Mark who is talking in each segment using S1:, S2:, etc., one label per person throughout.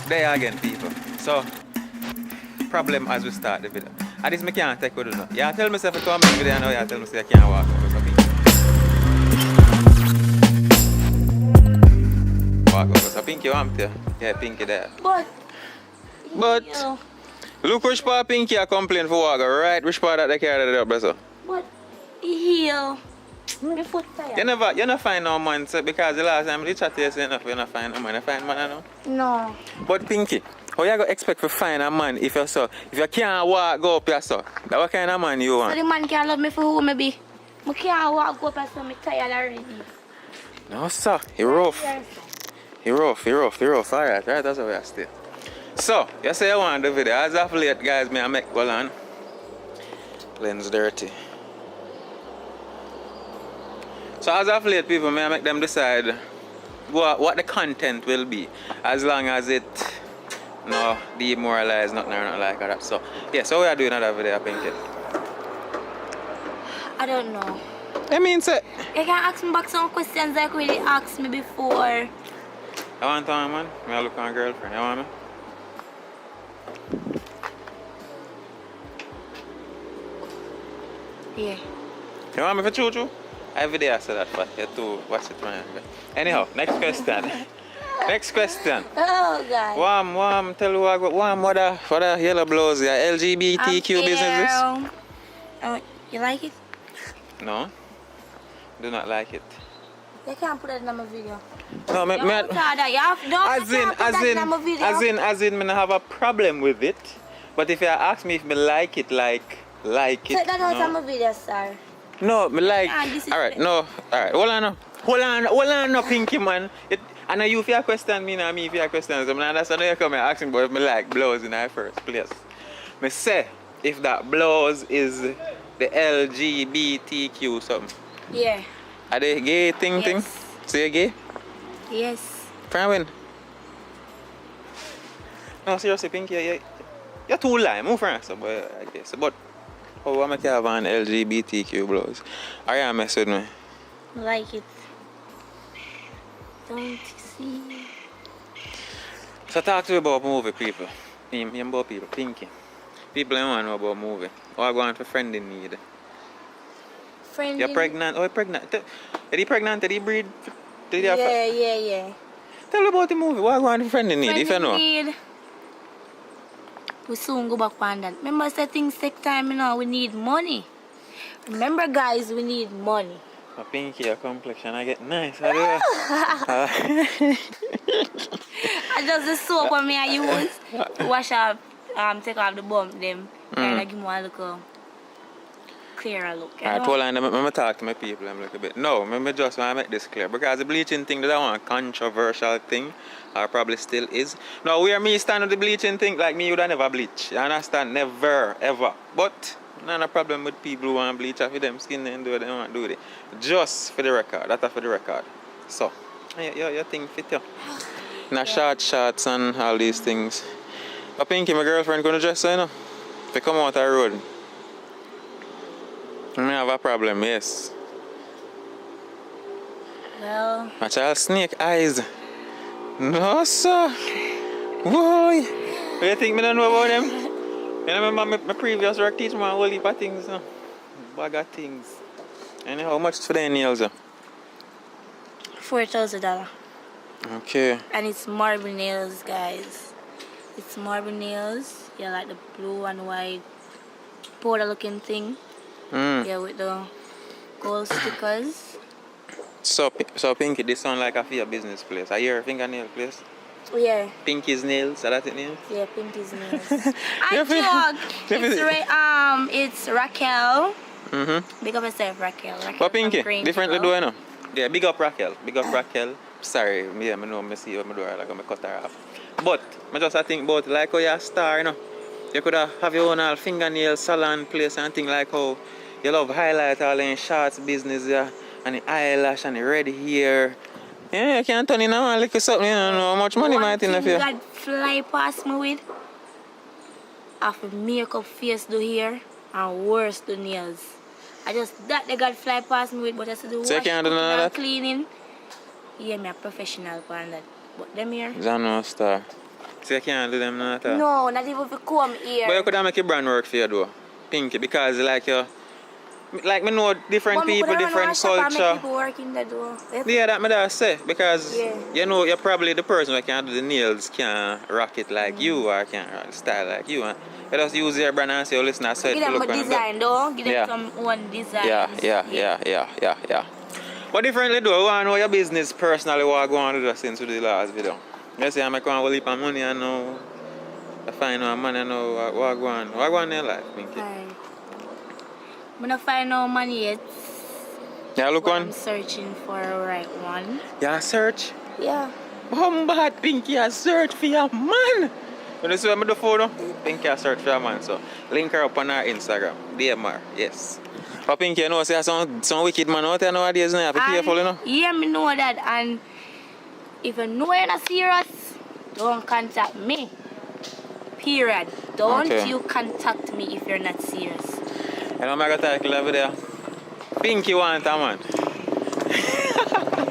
S1: There again, people. So, problem as we start the video. At this, I can't take with it now. Yeah, tell myself to come in video now. Yeah, tell me say I can't walk over something. Walk over. So, Pinky, want to? Yeah, Pinky there. But, look which part Pinky are complaining for walk, right? Which part that they carry it up, brother?
S2: But, heel. My foot tired.
S1: You never find no man, so because the last time we chat to you, you never find no man. You find man, I know?
S2: No.
S1: But Pinky, how you gonna expect to find a man if you can't walk go up yourself? That what kind of man you want?
S2: So the man can't love me for who me be. I can't walk go up yourself, I'm tired already.
S1: No sir, he rough. He rough. Alright, that's how we are still. So, you say you want the video. As of late, guys, I make well on. Lens dirty. So as of late, people, I make them decide what the content will be, as long as it no demoralize nothing or nothing like that. So yeah, so we are doing another video, I think.
S2: I don't know.
S1: I mean, say
S2: You can ask me back some questions like you really asked me before.
S1: I want to man. I look on a girlfriend. You want me?
S2: Yeah.
S1: You want me for choo-choo? Every day I say that, but you too watch it man. Anyhow, next question. Next question.
S2: Oh God.
S1: Warm, tell you what the yellow blouse, yeah, LGBTQ businesses.
S2: Oh, you like it?
S1: No, do not like it.
S2: You can't put that in my video.
S1: No, me as in, me have a problem with it. But if you ask me if me like it, like it.
S2: Take that out of my video, sir.
S1: No, me like. Alright, no, alright. Hold on, no, Pinky man. I know you fear question me, and me fear questions. That's why you come and ask me about if me like blouse in the first place. Me say if that blouse is the LGBTQ something.
S2: Yeah.
S1: Are they gay thing? So you gay?
S2: Yes.
S1: Try win. No, seriously, Pinky, you're too lame. Move for us, I guess. But how am I have an LGBTQ blouse? Are you messing with me?
S2: Like it. Don't you see?
S1: So talk to me about movie, people. Me about people, Pinky. People don't want to know about movie. Or going for friend in need.
S2: Friend
S1: You're pregnant? Oh, you're pregnant. Are you pregnant? Did you breed?
S2: Yeah.
S1: Tell me about the movie. What going for friend in need, if you know?
S2: Need. We soon go back on that. Remember, say things take time, you know. We need money. Remember, guys, we need money.
S1: A Pinky, your complexion, I get nice. I
S2: just the soap on me I use to wash up, take off the bump, them, and I give me a little clearer look.
S1: Alright, hold on, let me talk to my people a little bit. No, I just want to make this clear. Because the bleaching thing, that I want a controversial thing, or probably still is. Now, where me stand on the bleaching thing, like me, you would never bleach. You understand? Never, ever. But, not a problem with people who want to bleach off them skin and do what they want to do it. Just for the record. That's for the record. So, your thing fit you. Now, shorts and all these things. But Pinky, my girlfriend, gonna dress so, you know? They come out the road. I have a problem, yes.
S2: Well,
S1: my child snake eyes. No, sir. Boy. What do you think I don't know about them? You remember my previous work teach me a whole heap of things. Bag of things. And how much for the nails?
S2: $4,000.
S1: Okay.
S2: And it's marble nails, guys. It's marble nails. Yeah, like the blue and white powder looking thing. Yeah, with the gold stickers.
S1: So Pinky, this sound like a for your business place. Are your fingernail place?
S2: Yeah.
S1: Pinky's nails, is that it name?
S2: Yeah, Pinky's nails. I joke. It's Raquel. Big up yourself, Raquel.
S1: But Pinky, differently do I know? Yeah, big up Raquel. Sorry, I know I see what I do, like I cut her off. But I just think about like how you're a star, you know. You could have your own fingernail salon place and thing like how you love highlight all in shots business, yeah, and the eyelash and the red hair. Yeah, you can't turn in a man like something, you don't know how much money might in the face.
S2: God fly past me with after makeup face do hair and worse do nails. I just that they got fly past me with, but I said the wash and cleaning. Yeah, me a professional for that. But them here.
S1: Zano star. So you can't do them none at all?
S2: No, not even if you come here.
S1: But you could have make your brand work for you though. Pinky, because like you like me know different
S2: But
S1: people, different culture.
S2: Make people work in the door.
S1: Yeah, that me da say because you know you're probably the person who can do the nails can rock it like you or can rock the style like you. And you just use your brand and say, oh, listen, I said
S2: give them
S1: look
S2: a design though. Give them some one design.
S1: Yeah. But differently though, I want to know your business personally what I go on to do since we did the last video. You say I make one heap of money and now I find no money and now what I go on. What I go on in life, Pinky?
S2: I'm not find no money yet.
S1: Yeah, look one.
S2: I'm searching for a right one.
S1: Yeah, search?
S2: Yeah.
S1: Bad Pinky, I search for your man. You see what I do for now? Pinky, I search for your man. So link her up on our Instagram. DMR, yes. But Pinky, you know, say some wicked man out there nowadays, you have to be careful, you know?
S2: Yeah, me know that. And if you know you're not serious, don't contact me. Period. Don't you contact me if you're not serious.
S1: You know, I'm going to title over there. Pinky want a man.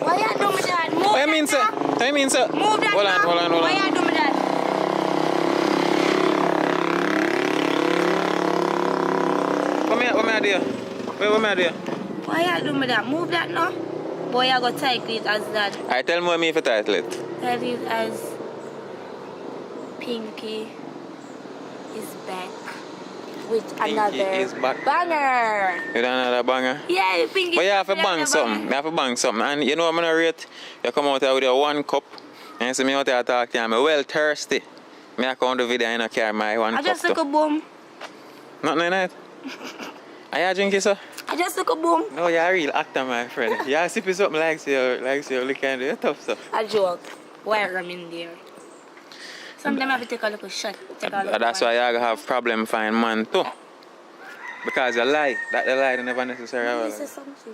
S2: Why you doing that? Move
S1: what you mean, sir? What you mean, sir?
S2: Move that.
S1: Hold on.
S2: Why you doing that?
S1: What me do? What me do?
S2: Why you doing that? Move that now. Boy, I got title it as that.
S1: I tell me what me if I title it.
S2: Title it as Pinky is back with another banger.
S1: With another banger?
S2: Yeah, Pinky.
S1: But you have to bang something. You have to bang something. And you know what I'm going to rate? You come out here with your 1 cup and you see me out there talking. I'm well thirsty. I come the video and I carry my 1 cup.
S2: I just took a boom.
S1: Nothing in it? Are you drinking, sir?
S2: I just took a boom.
S1: No, you're a real actor, my friend. You're sipping something like you're looking at the tough stuff.
S2: A joke. Why I'm in there? Sometimes I have to take a little shot.
S1: That's why you have problem finding man too. Because you lie. That the lie is never necessary.
S2: This is something.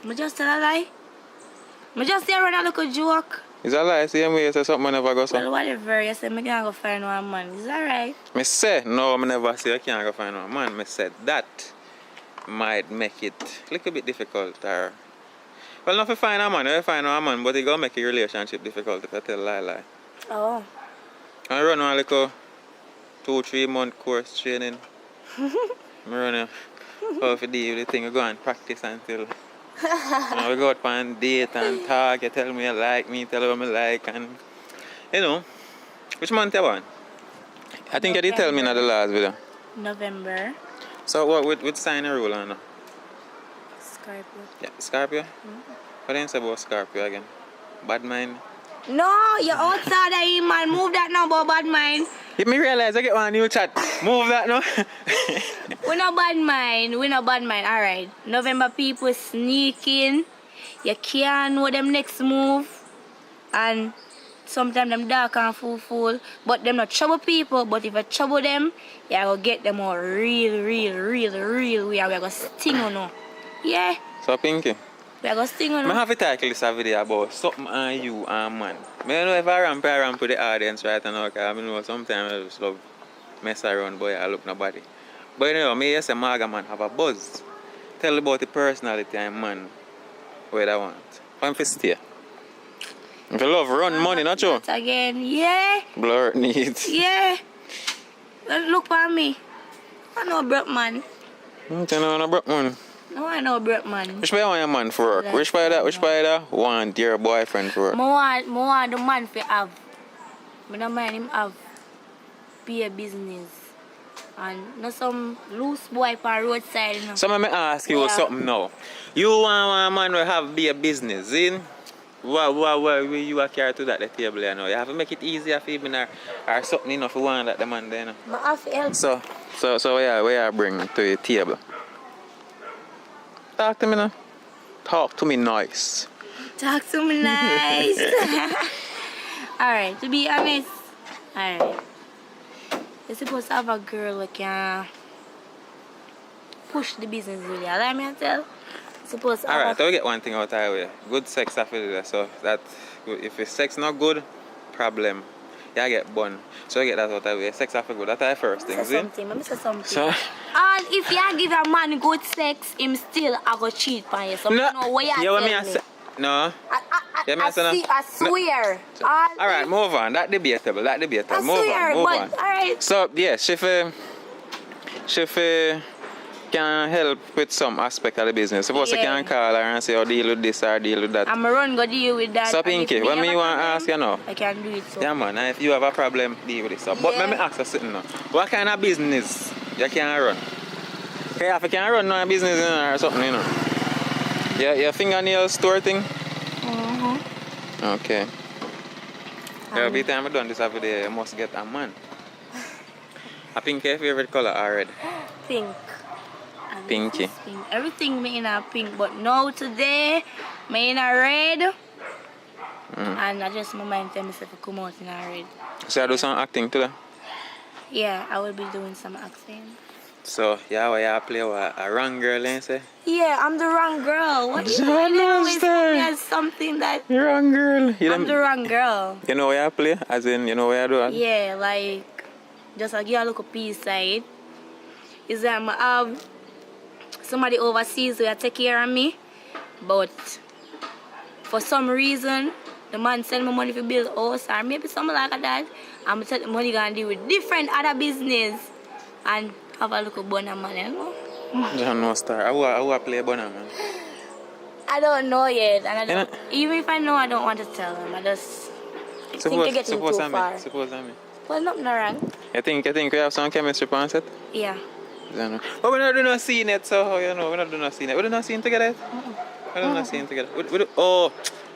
S2: I just tell a lie. I just say run a little joke.
S1: Is that lie? Same way you say something never go so.
S2: Well, whatever. You say I can't go find one man. Is that right?
S1: Me say no. I never say I can't go find one man. Me said that might make it a little bit difficult. Or well, not to find a man. You find a man, but it gonna make a relationship difficult if you tell a lie.
S2: Oh.
S1: I run one like 2-3 month course training. I run how to deal with the thing. I go and practice until we go out on date and talk. You tell me you like me, tell me what I like, and you know. Which month you want? I think you did tell me in the last video.
S2: November.
S1: So what with sign a rule on?
S2: Scorpio.
S1: Yeah, Scorpio? What do you say about Scorpio again? Bad mind?
S2: No, you're outside of him, man. Move that now about bad mind.
S1: If me realize I get one new chat, move that now.
S2: We're not bad mind. We're not bad mind. Alright. November people sneaking. You can't know them next move. And sometimes them dark and fool. But them not trouble people. But if you trouble them, you go get them all real. We are going to sting on you. Yeah.
S1: So Pinky.
S2: We are going to sting on
S1: I
S2: you.
S1: have to title this video about something on you and man. I don't know if I ramp with the audience right now, because I know sometimes I just love mess around, boy, I look nobody. But you know, me as a maga man have a buzz. Tell about the personality and man where I want. I'm for stay. If you love run money, not you?
S2: Again, yeah.
S1: Blur needs.
S2: Yeah. Well, look for me. I know broke man.
S1: You know no broke man.
S2: No, I know broke man.
S1: Which way you want your man for work? Which way that? Want your boyfriend for work?
S2: I want the man to have. I don't mind him have be a business. And not some loose boy on roadside. You know.
S1: So let me ask you something now. You want a man to have be a business, in? What you are carry to that the table, you know? You have to make it easier for him or something enough for one that the man there, you know?
S2: But I have to help.
S1: So where you bring to the table? Talk to me now. Talk to me nice.
S2: Talk to me nice. Alright, to be honest. Alright. You're supposed to have a girl who can push the business really. Allow me to tell. Supposed to
S1: Alright, so we get one thing out of the way. Good sex after that. So that if the sex not good, problem. You get bun. So you get that out of the way. Sex after good. That's the first thing.
S2: Something.
S1: So,
S2: and if you give a man good sex, him still I go cheat on you. So
S1: no,
S2: know what you
S1: me say? No. Yeah, me say no.
S2: I swear.
S1: Alright, move on. That debatable.
S2: I
S1: Move
S2: swear,
S1: on, move
S2: but
S1: on.
S2: alright.
S1: So yeah, she can help with some aspect of the business. Suppose I can call her and say, oh, deal with this or deal with that.
S2: I'm run go deal with that.
S1: So Pinky, when me want to ask you now.
S2: I can do it so.
S1: Yeah man, if you have a problem, deal with it. So. But let me ask you something now. What kind of business you can run? Okay, if you can run no business or something, you know. Yeah, your fingernail store thing? Okay. Every time I done this every day, you must get a man. I pink your favorite color already.
S2: Pink.
S1: Pinky.
S2: Pink. Everything me in a pink, but now today me in a red. And I just my mind tell myself to come out in a red.
S1: So I do some acting today?
S2: Yeah, I will be doing some acting.
S1: So yeah, you play a wrong girl, you say?
S2: Yeah, I'm the wrong girl. What you always tell me as something that
S1: wrong girl.
S2: I'm the wrong girl.
S1: You know where I play? As in, you know where I do it?
S2: Yeah, like just like you look a piece side. Is that I have somebody overseas who take care of me, but for some reason the man send me money for build a house or maybe something like that. I'm gonna take the money and deal with different other business and have a look at Bonner man, you know?
S1: John no star. I will play Bonner man.
S2: I don't know yet, and I don't, even if I know, I don't want to tell him. I just think you're getting too far.
S1: Suppose I mean.
S2: Well, nothing wrong.
S1: You think we have some chemistry on set?
S2: Yeah.
S1: But we're not doing no scene yet, so you know, we're not doing no scene yet. We're doing no scene together yet? We're doing no scene together.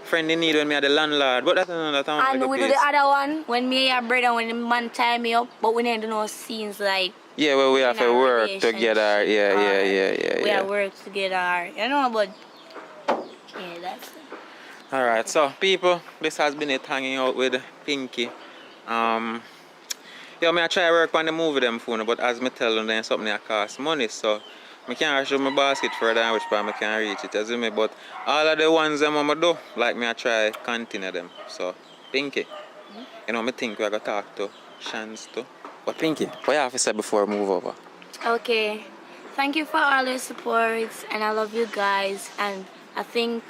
S1: Friend in need when me are the landlord. But that's another time.
S2: And we do the other one when me and brother when the man tie me up, but we don't do no scenes like.
S1: Yeah, well, we have to work together. Yeah.
S2: We have work together. You know, but yeah, that's it.
S1: Alright, so people, this has been it hanging out with Pinky. Yeah, I try to work on the movie them phone, but as me tell them, there's something that costs money, so I can't show my basket further than which part I can reach it, as you me. But all of the ones I'm gonna do, like me I try continue them. So Pinky, you know, I think we're gonna talk to Shans too. But Pinky, what you have to say before we move over? Okay.
S2: Thank you for all your support, and I love you guys. And I think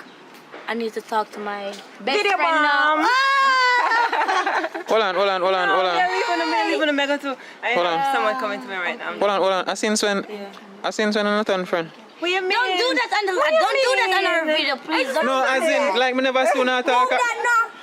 S2: I need to talk to my best friend now.
S1: Hold on.
S3: Yeah, we're gonna make it too. I have someone coming to me right now.
S1: Hold on. I seen Sven. I seen Sven on a ton friend.
S3: What you mean?
S2: Don't do that on our video, please.
S1: No, as in, like me never seen her talk.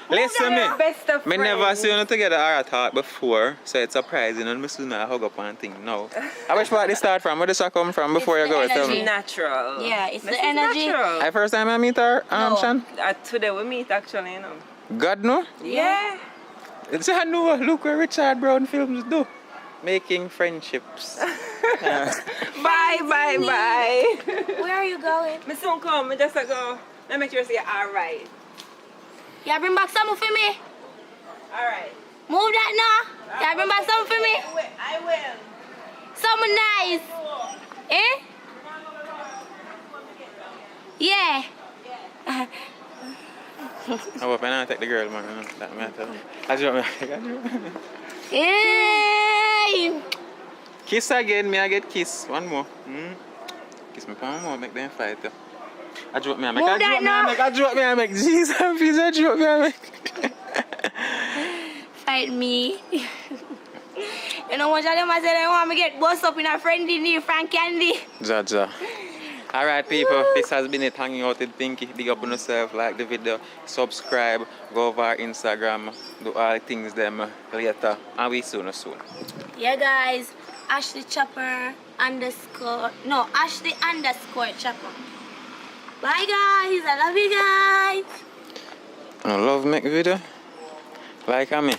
S1: Listen me.
S3: Best of
S1: Me never
S3: friends.
S1: seen her together or talk before, so it's surprising and me soon hug up and thing. No. I wish part this start from. Where does that come from before you go? Tell me.
S3: Natural.
S2: Yeah, it's
S3: This
S2: the
S3: is
S2: energy.
S3: natural.
S1: I first time I meet her, Shan.
S3: Today we meet actually, you know.
S1: God no.
S3: Yeah.
S1: It's I know. Look what Richard Brown films do. Making friendships.
S3: Bye.
S2: Where are you going?
S3: Me soon come. Me just go. Let me make sure you say alright.
S2: Yeah, bring back some for me.
S3: Alright.
S2: Move that now. Yeah, bring back some for me.
S3: I will.
S2: Something nice. Eh? Yeah.
S1: I hope I not take the girl, man. You know, that matter. I drop me.
S2: Hey.
S1: Kiss again, me I get kiss. One more. Kiss me one more, make them fight. I drop me, I make. I make. Jesus, please, I drop me, I make.
S2: Fight me. You know what them I said they want me get bust up in a friendly new Frank Candy.
S1: Jaja. Alright people, this has been it hanging out with Pinky. Big up on yourself, like the video, subscribe, go over our Instagram, do all things them later, and we soon.
S2: Yeah guys, Ashley Chopper _ no, Ashley _ Chopper. Bye guys, I love you guys.
S1: I love make video, like me.